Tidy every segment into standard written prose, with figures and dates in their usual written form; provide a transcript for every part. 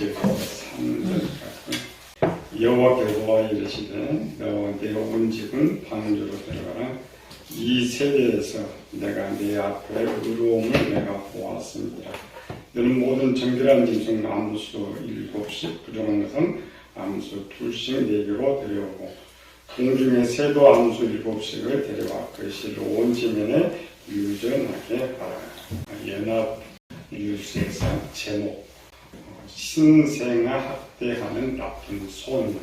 1절 3절까지 여호와께서 이르시되 너 내 온 집은 방주로 들어가라. 이 세대에서 내가 내 앞에 의로움을 내가 보았습니다. 너는 모든 정결한 짐승 암수 7씩 부정한 것은 암수 2씩 내게로 데려오고 공중의 새도 암수 7씩을 데려와 그것을 온 지면에 유전하게 하라. 연합 뉴스에서 제목 신생아 학대하는 나쁜 손.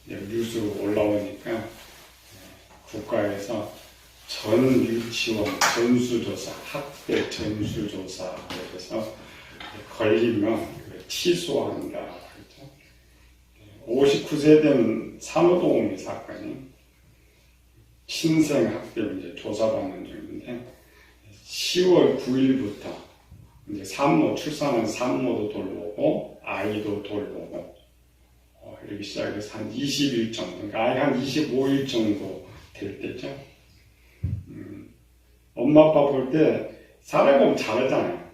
뉴스 올라오니까 국가에서 전 유치원 전수조사, 학대 전수조사 그래서 걸리면 취소한다. 그렇죠? 59세 된 산후도우미 사건이 신생 학대 이제 조사받는 중인데 10월 9일부터 이제 산모 출산한 산모도 돌보고 아이도 돌보고 이렇게 시작해서 한 20일 정도, 그러니까 아이 한 25일 정도 될 때죠. 엄마 아빠 볼 때 사람 보면 잘하잖아요.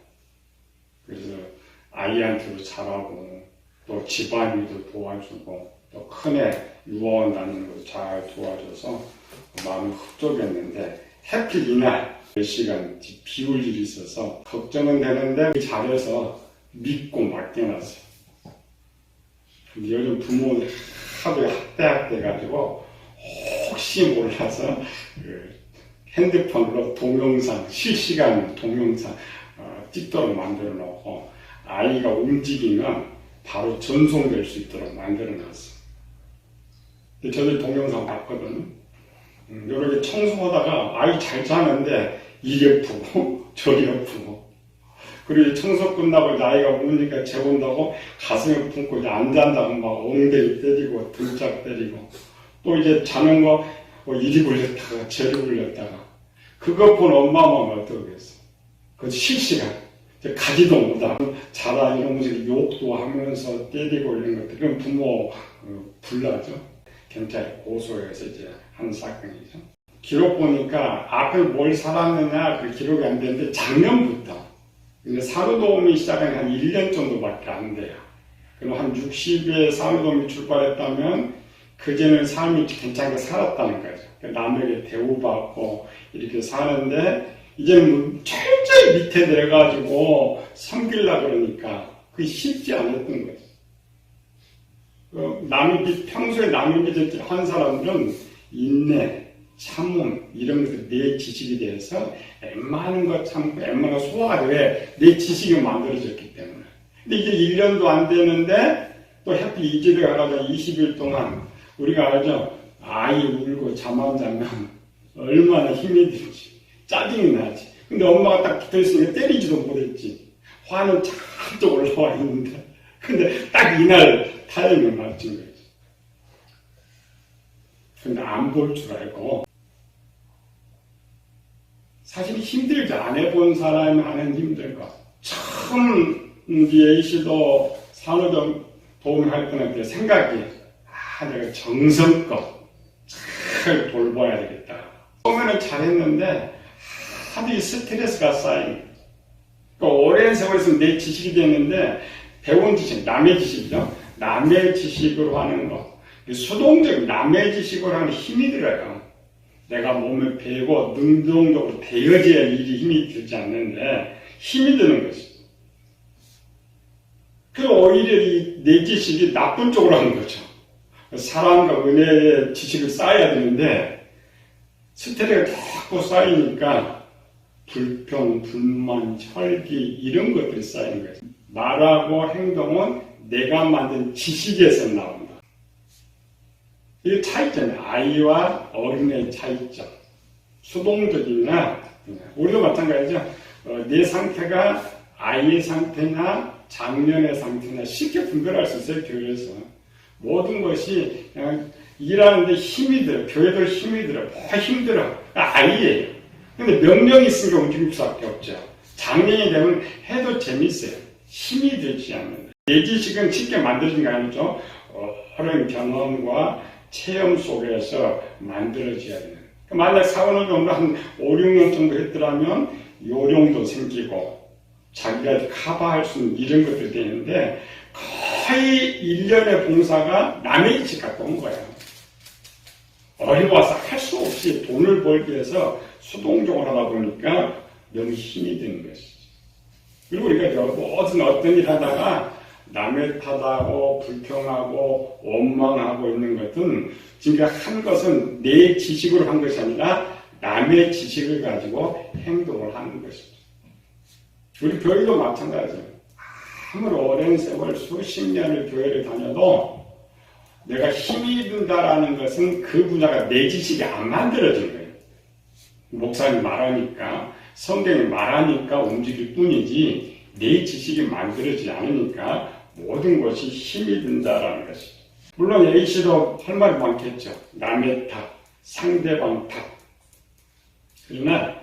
그래서 아이한테도 잘하고 또 집안일도 도와주고 또 큰애 유아원 다니는 것도 잘 도와줘서 마음이 흡족했는데 하필 이날 몇 시간 비올 일이 있어서 걱정은 되는데 잘해서 믿고 맡겨놨어요. 근데 요즘 부모들 하도 학대가지고 혹시 몰라서 핸드폰으로 동영상, 실시간 동영상 찍도록 만들어 놓고 아이가 움직이면 바로 전송될 수 있도록 만들어 놨어요. 저도 동영상 봤거든요. 이렇게 청소하다가 아이 잘 자는데 이게 푸고 저기 푸고 그리고 청소 끝나고 아이가 우니까 재운다고 가슴에 품고 이제 안 잔다고 막 엉덩이 때리고 등짝 때리고 또 이제 자는 거 이리 굴렸다가 저리 굴렸다가 그거 본 엄마만 어떠겠어. 그 실시간 가지도 못하고 자라 이러면서 욕도 하면서 때리고 이런 것들 그럼 부모 불나죠. 경찰에 고소해서 이제 한 사건이죠. 기록 보니까 앞에 뭘 살았느냐 그 기록이 안 되는데 작년부터 근데 산후도움이 시작한 한 1년 정도밖에 안 돼요. 그럼 한 60에 산후도움이 출발했다면 그제는 삶이 괜찮게 살았다는 거죠. 남에게 대우받고 이렇게 사는데 이제는 철저히 밑에 내려가지고 섬기려고 그러니까 그게 쉽지 않았던 거죠. 평소에 남의 빚을 한 사람들은 인내, 참음 이런 것들 내 지식에 대해서 웬만한 거 참고 웬만한 소화가 돼. 내 지식이 만들어졌기 때문에. 근데 이제 1년도 안 되는데 또 하필 이 집에 가서 20일 동안 우리가 알죠? 아이 울고 잠 안 자면 얼마나 힘이 들지. 짜증이 나지. 근데 엄마가 딱 붙어있으니까 때리지도 못했지. 화는 잔뜩 올라와 있는데. 근데 딱 이날 타이밍에 맞춘 거지. 근데 안 볼 줄 알고. 사실 힘들지. 안 해본 사람이 하는 힘들 거. 처음 A씨도 산후도움을 할 뻔한데 생각이 내가 정성껏 잘 돌봐야 되겠다. 처음에는 잘했는데 하도 이 스트레스가 쌓인 그러니까 오랜 세월 있으면 내 지식이 됐는데 배운 지식, 남의 지식이죠. 남의 지식으로 하는 거 수동적 남의 지식으로 하는 힘이 들어요. 내가 몸을 배고 능동적으로 되어져야 일이 힘이 들지 않는데 힘이 드는 것이. 그래서 오히려 내 지식이 나쁜 쪽으로 하는 거죠. 사랑과 은혜의 지식을 쌓아야 되는데 스트레스가 자꾸 쌓이니까 불평, 불만, 혈기 이런 것들이 쌓이는 거예요. 말하고 행동은 내가 만든 지식에서 나온다. 이게 차이점이에요. 아이와 어린애의 차이점. 수동적이나 우리도 마찬가지죠. 내 상태가 아이의 상태나 장년의 상태나 쉽게 분별할 수 있어요. 교회에서. 모든 것이 그냥 일하는데 힘이 들어. 교회들 힘이 들어. 다 힘들어. 아이예요. 근데 명령이 있으니까 움직일 수밖에 없죠. 장년이 되면 해도 재밌어요. 힘이 들지 않는다. 내 지식은 쉽게 만들어진 거 아니죠. 오랜 경험과 체험 속에서 만들어져야 되는. 만약 사원을 정도 한 5, 6년 정도 했더라면 요령도 생기고 자기가 커버할 수 있는 이런 것들이 되는데 거의 1년의 봉사가 남의 지식 갖고 온 거예요. 어려워서 할 수 없이 돈을 벌기 위해서 수동적으로 하다 보니까 너무 힘이 드는 것이죠. 그리고 우리가 모든 어떤 일 하다가 남의 탓하고 불평하고 원망하고 있는 것은 지금 한 것은 내 지식으로 한 것이 아니라 남의 지식을 가지고 행동을 하는 것이죠. 우리 교회도 마찬가지예요. 아무리 오랜 세월 수십 년을 교회를 다녀도 내가 힘이 든다라는 것은 그 분야가 내 지식이 안 만들어진 거예요. 목사님 말하니까 성경이 말하니까 움직일 뿐이지 내 지식이 만들어지지 않으니까 모든 것이 힘이 든다라는 것이죠. 물론 A씨도 할 말이 많겠죠. 남의 탓, 상대방 탓. 그러나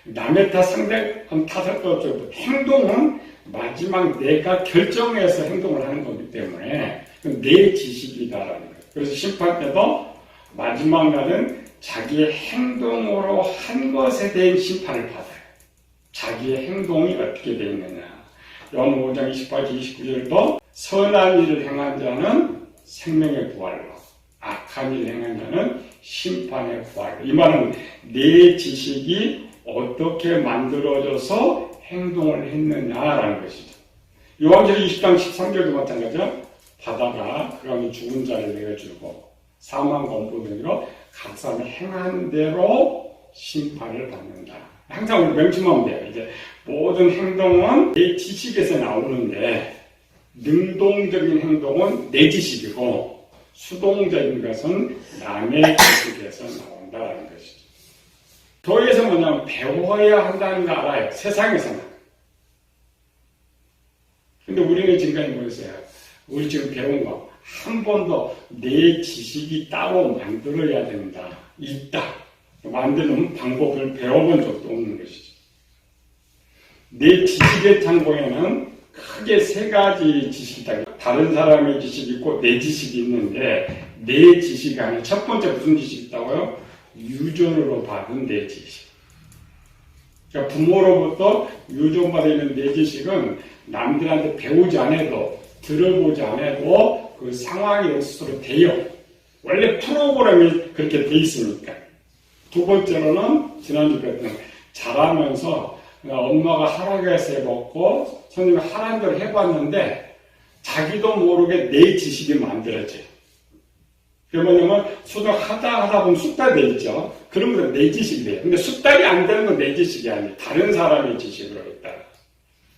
남의 탓, 상대방 탓할 것 없죠. 행동은 마지막 내가 결정해서 행동을 하는 거기 때문에 내 지식이다라는 거예요. 그래서 심판 때도 마지막 날은 자기의 행동으로 한 것에 대한 심판을 받아요. 자기의 행동이 어떻게 되어 있느냐. 요한 5장 28절 29절도 선한 일을 행한 자는 생명의 부활로, 악한 일을 행한 자는 심판의 부활로. 이 말은 내 지식이 어떻게 만들어져서 행동을 했느냐라는 것이죠. 요한계시록 20장 13절도 마찬가지죠. 바다가 그 가운데 죽은 자를 내어주고 사망과 원포등으로 각 사람이 행한 대로 심판을 받는다. 항상 우리 명심하면 돼요. 이제 모든 행동은 내 지식에서 나오는데 능동적인 행동은 내 지식이고 수동적인 것은 남의 지식에서 나온다는 것이죠. 교회에서 뭐냐면 배워야 한다는 거 알아요. 세상에서는. 근데 우리는 지금까지 뭐였어요? 우리 지금 배운 거 한 번도 내 지식이 따로 만들어야 된다. 있다. 만드는 방법을 배워본 적도 없는 것이죠. 내 지식의 창고에는 크게 세 가지 지식이 있다. 다른 사람의 지식이 있고 내 지식이 있는데 내 지식이 아니라 첫 번째 무슨 지식이 있다고요? 유전으로 받은 내 지식. 그러니까 부모로부터 유전받은 내 지식은 남들한테 배우지 않아도 들어보지 않아도 그 상황이 스스로 돼요. 원래 프로그램이 그렇게 돼 있으니까. 두 번째로는 지난주 그랬던 자라면서 엄마가 하라고 해서 해먹고 선생님이 하라는 대로 해봤는데 자기도 모르게 내 지식이 만들어져요. 그게 뭐냐면 수동하다 보면 숙달돼 있죠. 그러면 내 지식이 돼요. 근데 숙달이 안 되는 건 내 지식이 아니에요. 다른 사람의 지식으로 있다.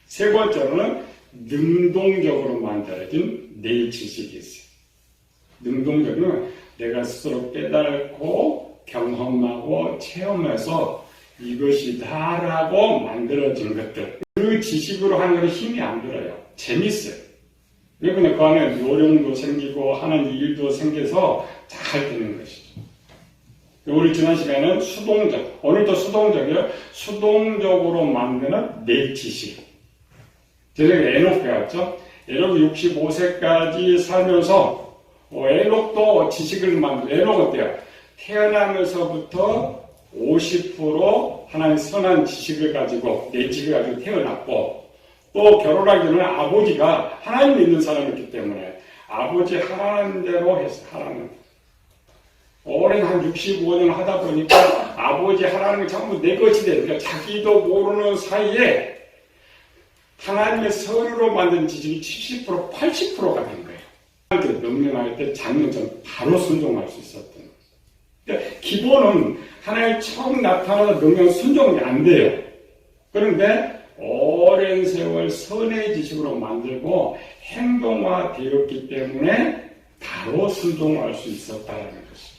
세 번째로는 능동적으로 만들어진 내 지식이 있어요. 능동적으로 내가 스스로 깨닫고 경험하고 체험해서 이것이다라고 만들어진 것들. 그 지식으로 하는 건 힘이 안 들어요. 재밌어요. 그러니까 그 안에 요령도 생기고 하는 일도 생겨서 잘 되는 것이죠. 우리 지난 시간에는 수동적, 오늘도 수동적이요. 수동적으로 만드는 내 지식. 저녁에 에녹 배웠죠? 에녹이 65세까지 살면서 에녹도 지식을 만들고 에녹 어때요? 태어나면서부터 50% 하나님 선한 지식을 가지고 내 지식을 가지고 태어났고 또 결혼하기 전에 아버지가 하나님 믿는 사람이었기 때문에 아버지 하라는 대로 해서 하라는 오랜 한 65년 하다 보니까 아버지 하라는 게 전부 내 것이 되니까 자기도 모르는 사이에 하나님의 선으로 만든 지식이 70%, 80%가 된 거예요. 하나님께 명령할 때 작년 전 바로 순종할 수 있었던 거예요. 그러니까 기본은 하나님 처음 나타나서 명령 순종이 안 돼요. 그런데 오랜 세월 선의 지식으로 만들고 행동화되었기 때문에 바로 순종할 수 있었다는 것이죠.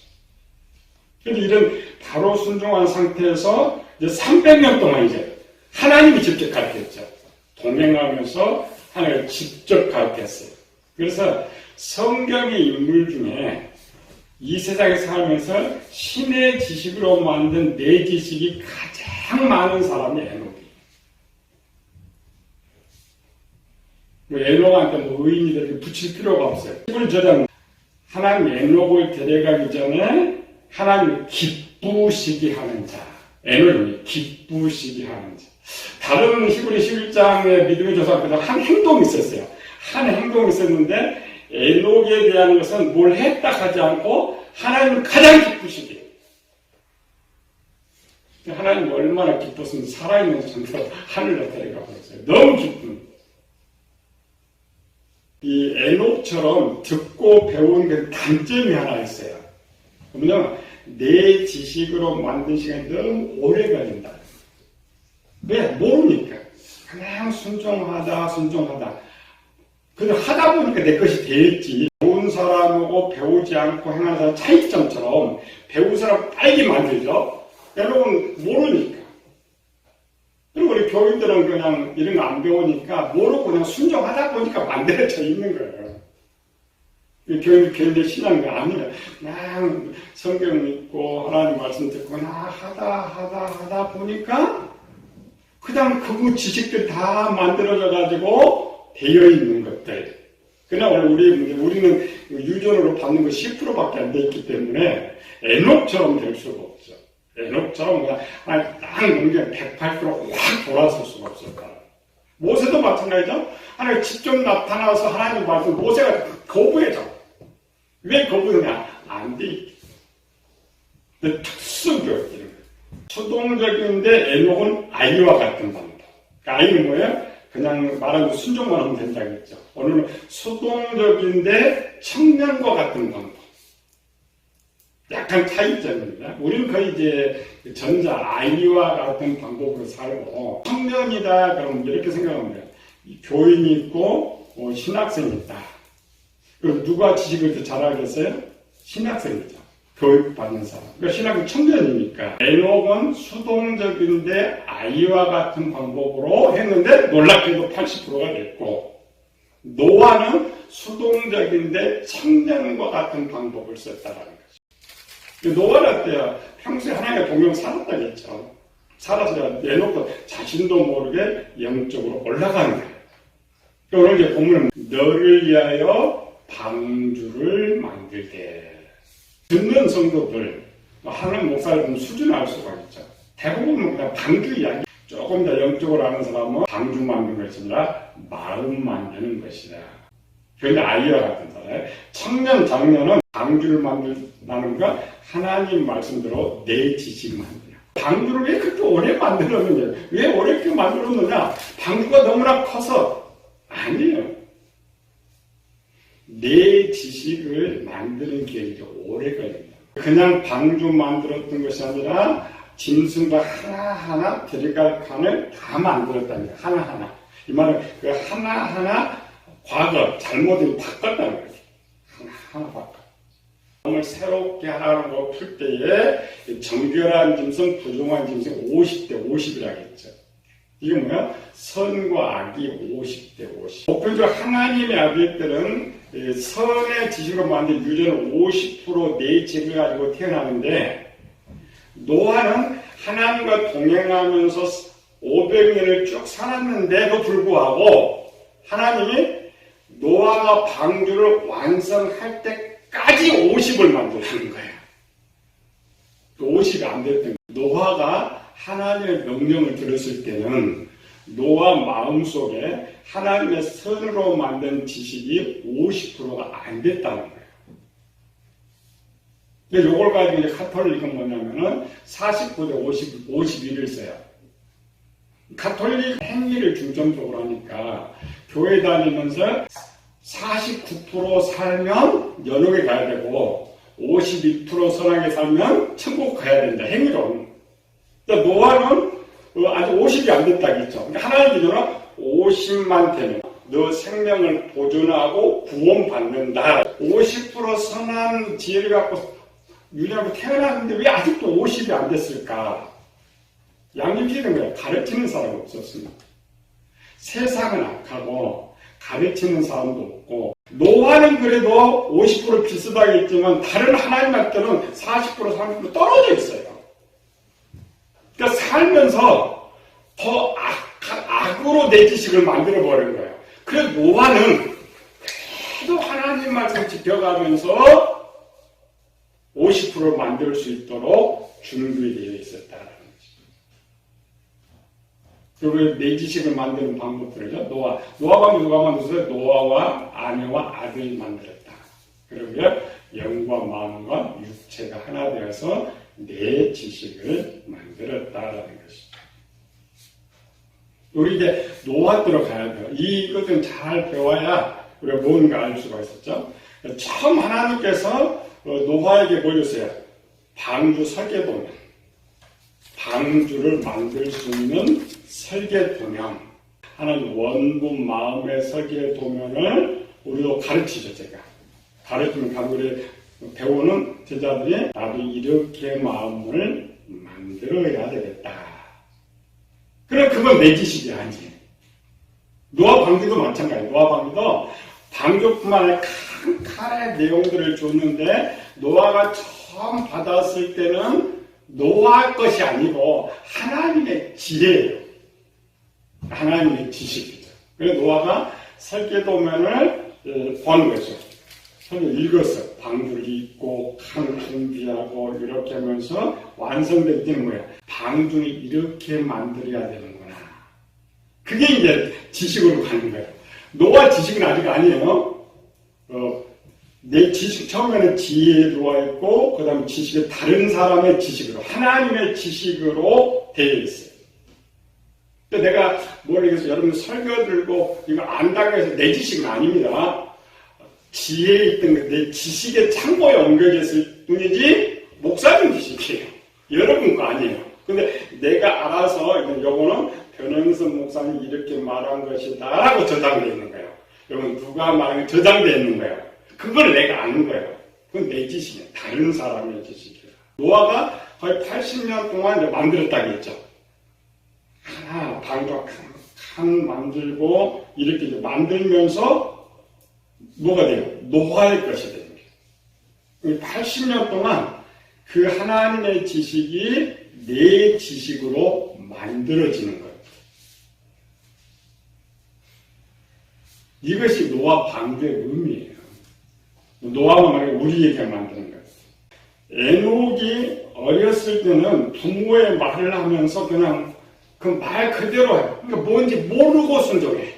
그런데 이런 바로 순종한 상태에서 이제 300년 동안 이제 하나님이 직접 가르쳤죠. 동행하면서 하나님을 직접 가르쳤어요. 그래서 성경의 인물 중에 이 세상에 살면서 신의 지식으로 만든 내 지식이 가장 많은 사람이 에녹이에요. 에녹한테 의인이들 붙일 필요가 없어요. 이걸 저장 하나님 에녹을 데려가기 전에 하나님을 기쁘시게 하는 자. 에녹이 기쁘시게 하는 자. 다른 히브리 11장의 믿음의 조상들은 한 행동이 있었어요. 한 행동이 있었는데 에녹에 대한 것은 뭘 했다 하지 않고 하나님은 가장 기쁘시게. 하나님 얼마나 기뻤으면 살아있는 상태로 하늘로 데려가 버렸어요. 너무 기쁜. 이 에녹처럼 듣고 배운 그 단점이 하나 있어요. 뭐냐면 내 지식으로 만든 시간이 너무 오래 걸린다. 왜? 모르니까. 그냥 순종하다. 근데 하다 보니까 내 것이 되었지. 배운 사람하고 배우지 않고 행하는 사람 차이점처럼 배운 사람 빨리 만들죠. 여러분 모르니까. 그리고 우리 교인들은 그냥 이런 거 안 배우니까 모르고 그냥 순종하다 보니까 만들어져 있는 거예요. 교인들 신앙이 아니라 그냥 성경 읽고 하나님 말씀 듣고 하다 보니까 그냥 그 지식들 다 만들어져 가지고 되어 있는 것들. 그러나 우리는 유전으로 받는 거 10%밖에 안 돼 있기 때문에 에녹처럼 될 수가 없죠. 에녹처럼 그냥 딱 넘기면 108%확 돌아설 수가 없었다. 모세도 마찬가지죠. 하나님 직접 나타나서 하나님 말씀 모세가 거부해줘. 왜 거부하냐? 안 돼 있기. 특수교육이에요. 수동적인데 에녹은 아이와 같은 방법. 그러니까 아이는 뭐예요? 그냥 말하고 순종만 하면 된다고 했죠. 오늘은 수동적인데 청년과 같은 방법. 약간 차이점입니다. 우리는 거의 이제 전자 아이와 같은 방법으로 살고 청년이다 그러면 이렇게 생각하면 돼요. 교인이 있고 신학생이 있다. 그럼 누가 지식을 더 잘하겠어요? 신학생이죠. 교육받는 사람. 그러니까 신학은 청년이니까. 에녹은 수동적인데 아이와 같은 방법으로 했는데 놀랍게도 80%가 됐고 노아는 수동적인데 청년과 같은 방법을 썼다라는 거죠. 노아는 어때요? 평소에 하나님과 동행 살았다겠죠. 살아서 에녹도 자신도 모르게 영적으로 올라가는 거예요. 그러니까 오늘 이제 보면 너를 위하여 방주를 만들되 듣는 성도들, 하는 목사를 보면 수준을 알 수가 있죠. 대부분은 그냥 방주 이야기. 조금 더 영적으로 아는 사람은 방주 만드는 것이 아니라 마음 만드는 것이다. 그런데 아이와 같은 사람, 청년, 장년은 방주를 만든다는 건 하나님 말씀대로 내 지식 만드냐. 방주를 왜 그렇게 오래 만들었느냐? 왜 어렵게 만들었느냐? 방주가 너무나 커서 아니에요. 내 지식을 만드는 게 오래 걸립니다. 그냥 방주 만들었던 것이 아니라 짐승과 하나하나 들어갈 칸을 다 만들었다는 거예요. 하나하나. 이 말은 그 하나하나 과거, 잘못을 바꿨다는 거예요. 하나하나 바꿨. 마음을 새롭게 하라고 풀 때에 정결한 짐승, 부정한 짐승 50대 50이라고 했죠. 이게 뭐야? 선과 악이 50대 50. 보편적으로 하나님의 아들들은 선의 지식으로 만든 유전을 50% 내체를 가지고 태어나는데 노아는 하나님과 동행하면서 500년을 쭉 살았는데도 불구하고 하나님이 노아가 방주를 완성할 때까지 50을 만들어주는 거예요. 50이 안 됐던 거예요. 노아가 하나님의 명령을 들었을 때는 노아 마음속에 하나님의 선으로 만든 지식이 50%가 안 됐다는 거예요. 근데 이걸 가지고 이제 카톨릭은 뭐냐면은 49대 51을 써요. 카톨릭 행위를 중점적으로 하니까 교회 다니면서 49% 살면 연옥에 가야 되고 52% 선하게 살면 천국 가야 된다. 행위로. 그러니까 노아는 아직 50이 안 됐다겠죠. 그러니까 하나님 기준은 50만 되면 너 생명을 보존하고 구원받는다. 50% 선한 지혜를 갖고 유년으로 태어났는데 왜 아직도 50이 안 됐을까? 양육기는 거예요. 가르치는 사람이 없었습니다. 세상은 악하고 가르치는 사람도 없고 노아는 그래도 50% 비슷하겠지만 다른 하나님한테는 40% 30% 떨어져 있어요. 그러니까 살면서 더 악으로 내 지식을 만들어버린 거예요. 그래서 노아는 계속 하나님 말씀 지켜가면서 50%를 만들 수 있도록 준비되어 있었다는 거죠. 그리고 내 지식을 만드는 방법들이죠. 노아 방법 누가 만들었어요? 노아와 아내와 아들이 만들었다. 그리고 영과 마음과 육체가 하나 되어서 내 지식을 만들었다라는 것입니다. 우리 이제 노아 들어가야 돼요. 이것은 잘 배워야 우리가 뭔가 알 수가 있었죠. 처음 하나님께서 노아에게 보여주세요. 방주 설계도면, 방주를 만들 수 있는 설계도면, 하나님 원본 마음의 설계도면을 우리도 가르치죠. 제가 가르치면 우리 배우는 제자들이 나도 이렇게 마음을 만들어야 되겠다. 그래, 그건 내 지식이 아니지. 노아 방주도 마찬가지예요. 노아 방주도 방주뿐만 아니라 칸칸의 내용들을 줬는데 노아가 처음 받았을 때는 노아 것이 아니고 하나님의 지혜예요. 하나님의 지식이죠. 그래서 노아가 설계도면을 보는 거죠. 설계 읽었어요. 방주를 읽고 칸 준비하고 이렇게 하면서 완성되는 거예요. 방주는 이렇게 만들어야 되는구나. 그게 이제 지식으로 가는 거예요. 노아 지식은 아직 아니에요. 내 지식, 처음에는 지혜로와 있고, 그 다음에 지식은 다른 사람의 지식으로, 하나님의 지식으로 되어 있어요. 근데 내가 모르겠어요. 여러분 설교 들고 이거 안다고 해서 내 지식은 아닙니다. 지혜에 있던 내 지식의 창고에 옮겨졌을 뿐이지, 목사님 지식이에요. 여러분 거 아니에요. 근데 내가 알아서, 요거는 변영선 목사님이 이렇게 말한 것이다 라고 저장되어 있는 거예요. 여러분 누가 말한 게 저장되어 있는 거예요. 그걸 내가 아는 거예요. 그건 내 지식이에요. 다른 사람의 지식이에요. 노아가 거의 80년 동안 이제 만들었다고 했죠. 하나, 방도 칸 만들고, 이렇게 이제 만들면서, 뭐가 돼요? 노아의 것이 되는 거예요. 80년 동안 그 하나님의 지식이 내 지식으로 만들어지는 거예요. 이것이 노아 방주의 의미예요. 노아가 말하면 우리에게 만드는 거예요. 에녹이 어렸을 때는 부모의 말을 하면서 그냥 그 말 그대로 해요. 그러니까 뭔지 모르고 순종해.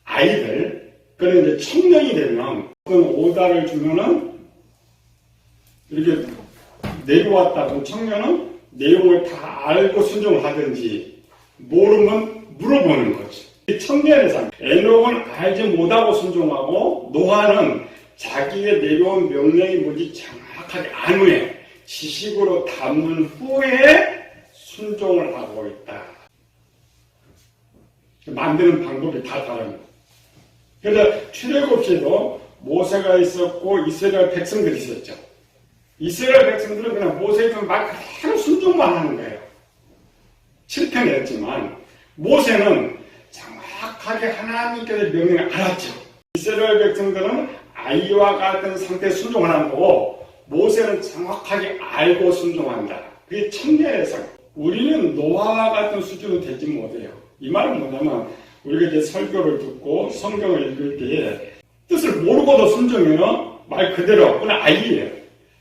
아이들. 그런데 이제 청년이 되면 어떤 오다를 주면은 이렇게 내려왔다고 청년은 내용을 다 알고 순종을 하든지 모르면 물어보는 거지. 청년의 삶. 에녹은 알지 못하고 순종하고 노아는 자기의 내려온 명령이 뭔지 정확하게 안 후에 지식으로 담은 후에 순종을 하고 있다. 만드는 방법이 다 다릅니다. 그래서 출애굽시에도 모세가 있었고 이스라엘 백성들이 있었죠. 이스라엘 백성들은 그냥 모세의 말 그대로 순종만 하는 거예요. 실패는 했지만 모세는 정확하게 하나님께서 명령을 알았죠. 이스라엘 백성들은 아이와 같은 상태에 순종을 하는 거고 모세는 정확하게 알고 순종한다. 그게 청년의 삶. 우리는 노아와 같은 수준은 되지 못해요. 이 말은 뭐냐면 우리가 이제 설교를 듣고 성경을 읽을 때에 뜻을 모르고도 순종해요. 말 그대로 그냥 아이예요.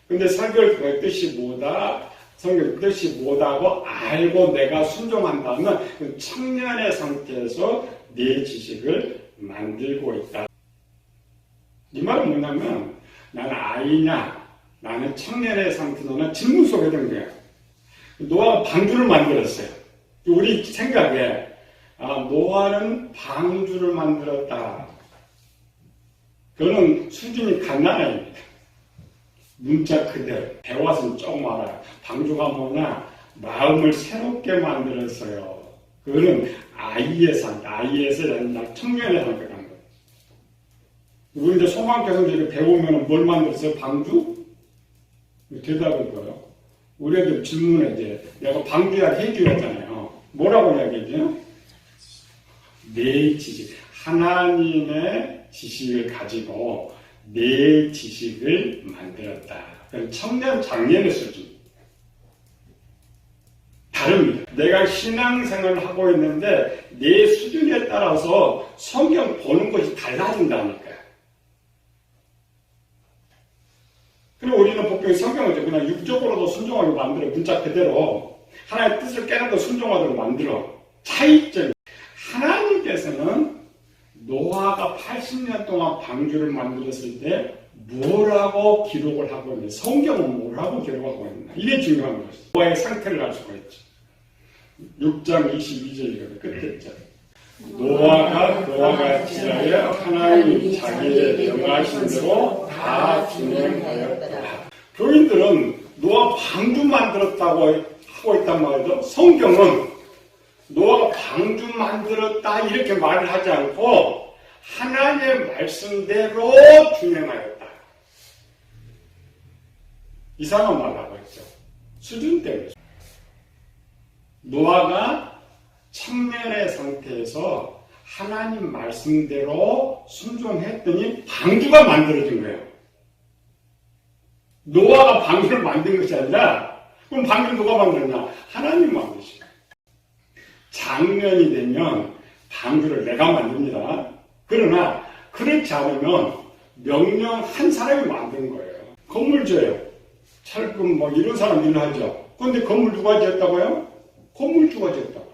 근데 설교를 듣고 뜻이 뭐다, 성경 뜻이 뭐다고 알고 내가 순종한다면 그 청년의 상태에서 내 지식을 만들고 있다. 이 말은 뭐냐면 나는 아이냐 나는 청년의 상태냐 질문 속에 든 거예요. 노아가 방주를 만들었어요. 우리 생각에 노아는 방주를 만들었다. 그거는 수준이 갓난아입니다. 문자 그대로 배워서는 조금 알아요. 방주가 뭐냐 마음을 새롭게 만들었어요. 그거는 아이의 상태, 아이에서 청년의 상태가 한 거예요. 우리 이제 소망께서 이렇게 배우면 뭘 만들었어요? 방주? 대답을 뭐요? 우리 애들 질문에 이제 내가 방주 이야기 해주었잖아요. 뭐라고 이야기했죠? 내 지식, 하나님의 지식을 가지고 내 지식을 만들었다. 그럼 청년 장년의 수준. 다릅니다. 내가 신앙생활을 하고 있는데 내 수준에 따라서 성경 보는 것이 달라진다니까요. 그리고 우리는 보통 성경을 그냥 육적으로도 순종하게 만들어. 문자 그대로. 하나님의 뜻을 깨닫고 순종하도록 만들어. 차이점. 하나님께서는 노아가 80년 동안 방주를 만들었을 때 뭐라고 기록을 하고 있냐, 성경은 뭐라고 기록하고 있냐, 이게 중요한 것이죠. 노아의 상태를 알 수가 있죠. 6장 22절 끝했죠. 노아가 그와 같이 하여 하나님이 자기의 명하신 대로 다 준행하였다. 교인들은 노아 방주 만들었다고 하고 있단 말이죠. 성경은 노아가 방주 만들었다 이렇게 말을 하지 않고 하나님의 말씀대로 준행하였다. 이상한 말을 하고 있죠. 수준 때문에. 노아가 청년의 상태에서 하나님 말씀대로 순종했더니 방주가 만들어진 거예요. 노아가 방주를 만든 것이 아니라, 그럼 방주를 누가 만들었냐? 하나님 만드신 거예요. 장년이 되면 방주를 내가 만듭니다. 그러나 그렇지 않으면 명령 한 사람이 만든 거예요. 건물 지어요. 철근 뭐 이런 사람 일을 하죠. 그런데 건물 누가 지었다고요? 건물주가 지었다고.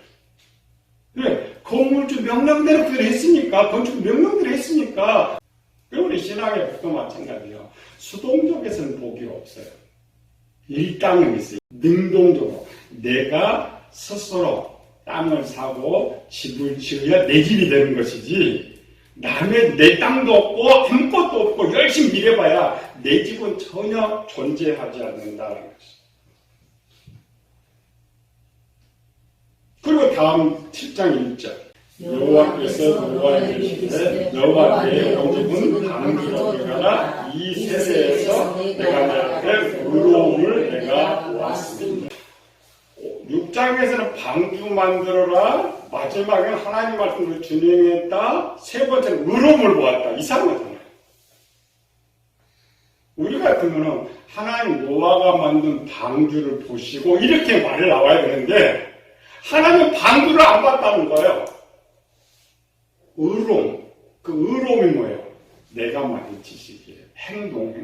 왜? 건물주 명령대로 그걸 했으니까, 건축 명령대로 했으니까. 우리 신앙의 복도 마찬가지예요. 수동적에서는 복이 없어요. 일당은 있어요. 능동적으로. 내가 스스로 땅을 사고 집을 지어야 내 집이 되는 것이지, 남의 내 땅도 없고 아무것도 없고 열심히 일해봐야 내 집은 전혀 존재하지 않는다는 것이죠. 그리고 다음 7장 1절. 여호와께서 노아에게 이르시되 너와 내 온 집은 방주로 들어가라. 이 세대에서 내가 내 앞에 의로움을 내가 보았으니. 6장에서는 방주 만들어라. 마지막에는 하나님 말씀을 준행했다. 세 번째는 의로움을 보았다. 이상하잖아요. 우리 같으면 하나님 노아가 만든 방주를 보시고 이렇게 말이 나와야 되는데 하나님 방주를 안 봤다는 거예요. 의로움. 그 의로움이 뭐예요? 내가 만든 지식이에요. 행동.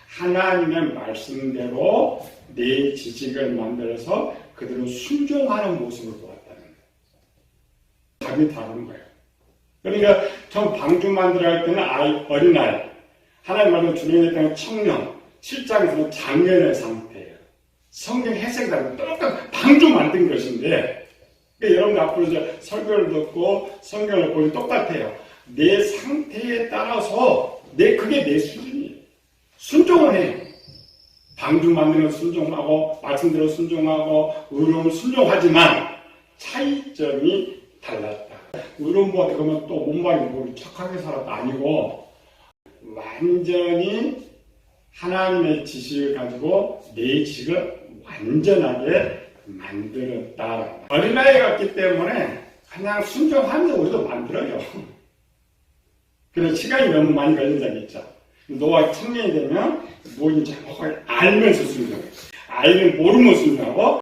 하나님의 말씀대로 내 지식을 만들어서 그대로 순종하는 모습을 보았다는 거예요. 답이 다른 거예요. 그러니까 처음 방주 만들어 할 때는 어린아이, 하나님 말씀 준행할 때는 청년, 7장에서는 장년의 상태예요. 성경 해석이 다르고 똑같은 방주 만든 것인데, 그러니까 여러분들 앞으로 이제 설교를 듣고 성경을 보면 똑같아요. 내 상태에 따라서 그게 내 수준이에요. 순종을 해요. 방주 만드는 순종하고 말씀대로 순종하고 의로움을 순종하지만 차이점이 달랐다. 의로움 보다 그러면 또 몸말이 뭐 착하게 살았다 아니고 완전히 하나님의 지식을 가지고 내 지식을 완전하게 만들었다. 어린아이 같기 때문에 그냥 순종하면서 우리도 만들어요. 그래서 시간이 너무 많이 걸린 적이 있죠. 노아 청년이 되면 뭐인지 정확하게 알면서 순종해. 알면 모르면 순종하고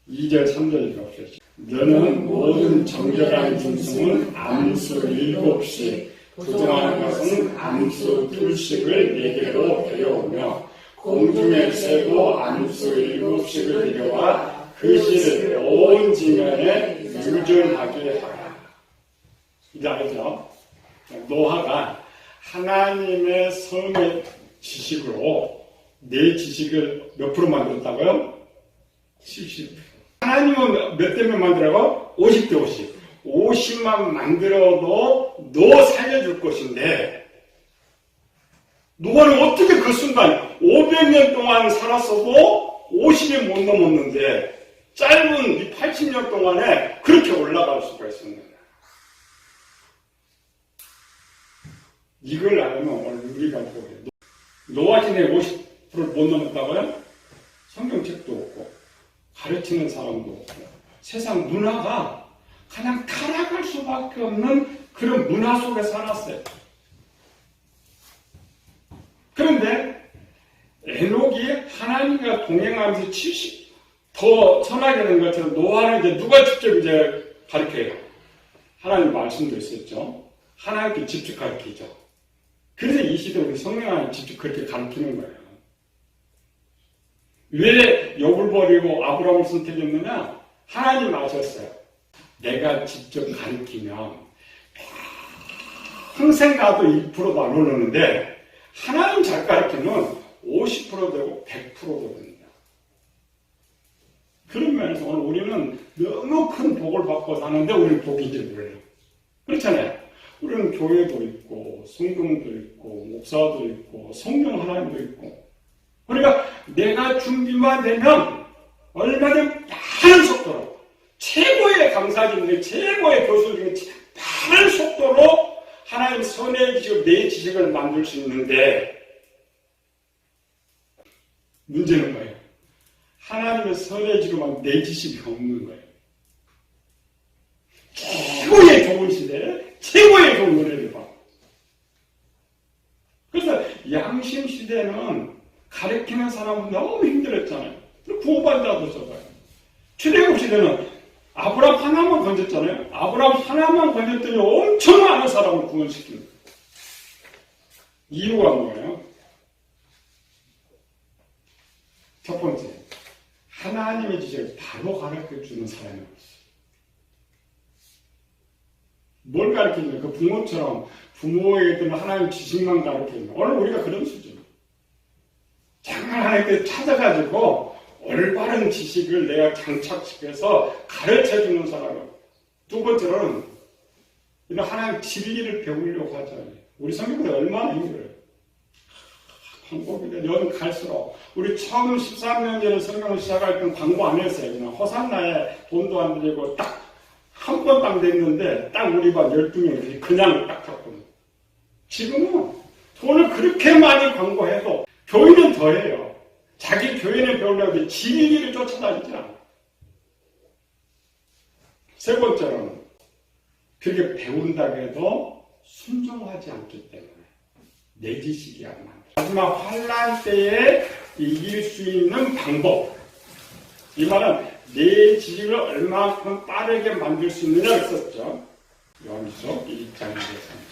2절 3절 읽어보세요. 너는 모든 정결한 짐승은 암수 7씩 부정한 것은 암수 2씩을 내게로 데려오며 공중의 새도 암수 7씩을 데려와 그 씨를 온 지면에 유전하게 하라. 이제 알죠? 노아가 하나님의 성의 지식으로 내 지식을 몇 프로 만들었다고요? 70%. 하나님은 몇 대면 만들라고? 50대 50. 50만 만들어도 너 살려줄 것인데 노아는 어떻게 그 순간 500년 동안 살았어도 50이 못 넘었는데 짧은 이 80년 동안에 그렇게 올라갈 수가 있었느냐. 이걸 알면 오늘 우리가 노아 진의 50%를 못 넘었다고요? 성경책도 없고 가르치는 사람도 없고 세상 문화가 그냥 타락할 수밖에 없는 그런 문화 속에 살았어요. 그런데 에녹이 하나님과 동행하면서 70 더 선하게 된 것처럼 노아는 이제 누가 직접 이제 가르쳐요? 하나님 말씀도 있었죠. 하나님께 직접 가르치죠. 그래서 이 시대에 우리 성령 안에 직접 그렇게 가르치는 거예요. 왜 욥을 버리고 아브라함을 선택했느냐? 하나님 아셨어요. 내가 직접 가르치면 평생 가도 1%도 안 오르는데 하나님 잘 가르치면 50% 되고 100%도 됩니다. 그런 면에서 오늘 우리는 너무 큰 복을 받고 사는데 우리는 복인지 몰라요. 그렇잖아요. 우리는 교회도 있고 성경도 있고 목사도 있고 성령 하나님도 있고 그러니까 내가 준비만 되면 얼마든 빠른 속도로 최고의 강사진들 최고의 교수들 중에 빠른 속도로 하나님 선의 지식을 내 지식을 만들 수 있는데 문제는 뭐예요? 하나님의 선의 지식만 내 지식이 없는 거예요. 최고의 좋은 시대에 최고의 좋은 노래를 봐. 그래서 양심 시대는 가르치는 사람은 너무 힘들었잖아요. 구원받은 자도 적어요. 출애굽 시대는 아브라함 하나만 건졌잖아요. 아브라함 하나만 건졌더니 엄청 많은 사람을 구원시킵니다. 이유가 뭐예요? 첫 번째, 하나님의 지식을 바로 가르쳐주는 사람이 없어요. 뭘 가르치냐? 그 부모처럼 부모에게는 하나님 지식만 가르치는 오늘 우리가 그런 수준. 정말 하나님께 찾아가지고 올바른 지식을 내가 장착시켜서 가르쳐주는 사람은 두 번째로는 이런 하나님 진리를 배우려고 하잖아요. 우리 성경보다 얼마나 힘들어요. 한국에 연 갈수록 우리 처음 13년 전에 성경을 시작할 때는 광고 안 했어요. 그냥 호산나에 돈도 안 들이고 딱 한 번 딱 냈는데 딱 우리 반 12명이 그냥 딱 탔거든요. 지금은 돈을 그렇게 많이 광고해도 교인은 더해요. 자기 교인을 배우려고 진리를 쫓아다니지 않아요. 세 번째로는 그렇게 배운다고 해도 순종하지 않기 때문에 내 지식이 안 만들어요. 마지막 환란 때에 이길 수 있는 방법. 이 말은 내 지식을 얼마큼 빠르게 만들 수 있느냐를 썼죠. 요한일서 1장에서.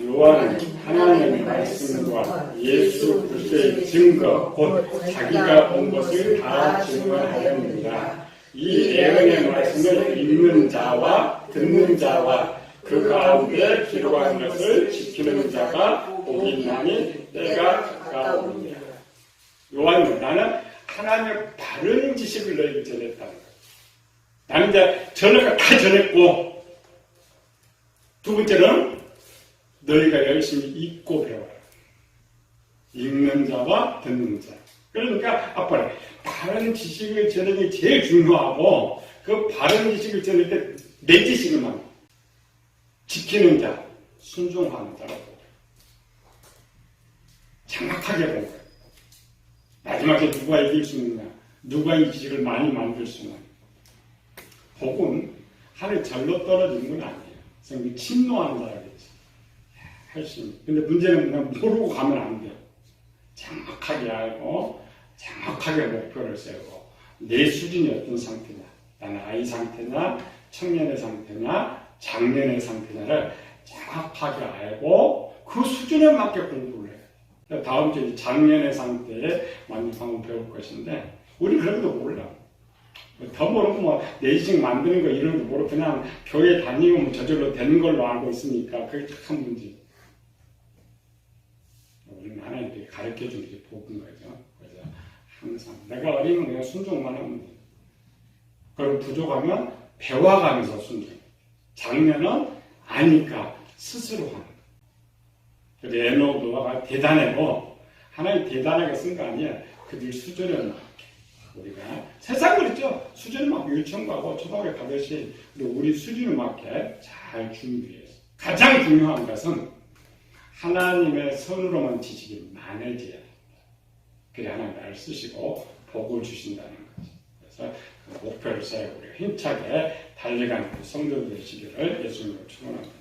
요한은 하나님의 말씀과 예수 그리스도의 증거, 곧 자기가 본 것을 다 증언하였느니라. 이 예언의 말씀을 읽는 자와 듣는 자와 그 가운데 기록한 것을 지키는 자가 복이 있나니 때가 가까우니라. 요한은 나는 하나님의 바른 지식을 너희에게 전했다는 거예요. 나는 이제 전을 다 전했고 두 번째는 너희가 열심히 읽고 배워라. 읽는 자와 듣는 자. 그러니까 앞으로 바른 지식을 전하는 게 제일 중요하고 그 바른 지식을 전할 때 내 지식을만 지키는 자, 순종하는 자라고 정확하게 본 거예요. 마지막에 누가 이길 수 있느냐? 누가 이 지식을 많이 만들 수 있느냐? 복은 하늘 절로 떨어지는 건 아니에요. 성경이 침노하는 자라겠지. 할 수 있는. 근데 문제는 그냥 모르고 가면 안 돼요. 정확하게 알고 정확하게 목표를 세우고 내 수준이 어떤 상태냐? 나는 아이 상태냐? 청년의 상태냐? 장년의 상태냐를 정확하게 알고 그 수준에 맞게 공부를 해요. 다음 주에 장년의 상태에 맞는 방법 배울 것인데 우리 그런 것도 몰라. 더 모르고 뭐 내 지식 만드는 거 이런 거 모르고 그냥 교회 다니면 뭐 저절로 되는 걸로 알고 있으니까 그게 참 문제. 우리는 하나님께 가르쳐주는 게 복인 거죠. 그래서 항상 내가 어리면 그냥 순종만 하면 돼. 그리고 부족하면 배워가면서 순종. 장면은 아니까 스스로 하는 거예요. 그래서 에노드가 대단하고 하나님 대단하게 쓴 거 아니에요. 그들 수준에 맞게 우리가 세상 그렇죠. 수준에 맞게 유치원 가고 초등학교 가듯이 우리 수준에 맞게 잘 준비해서 가장 중요한 것은 하나님의 선으로만 지식이 많아져야 됩니다. 그래 하나님 나를 쓰시고 복을 주신다는 거죠. 그래서 그 목표를 세우고 우리가 힘차게 달려가는 성도들 되시기를 예수님으로 축원합니다.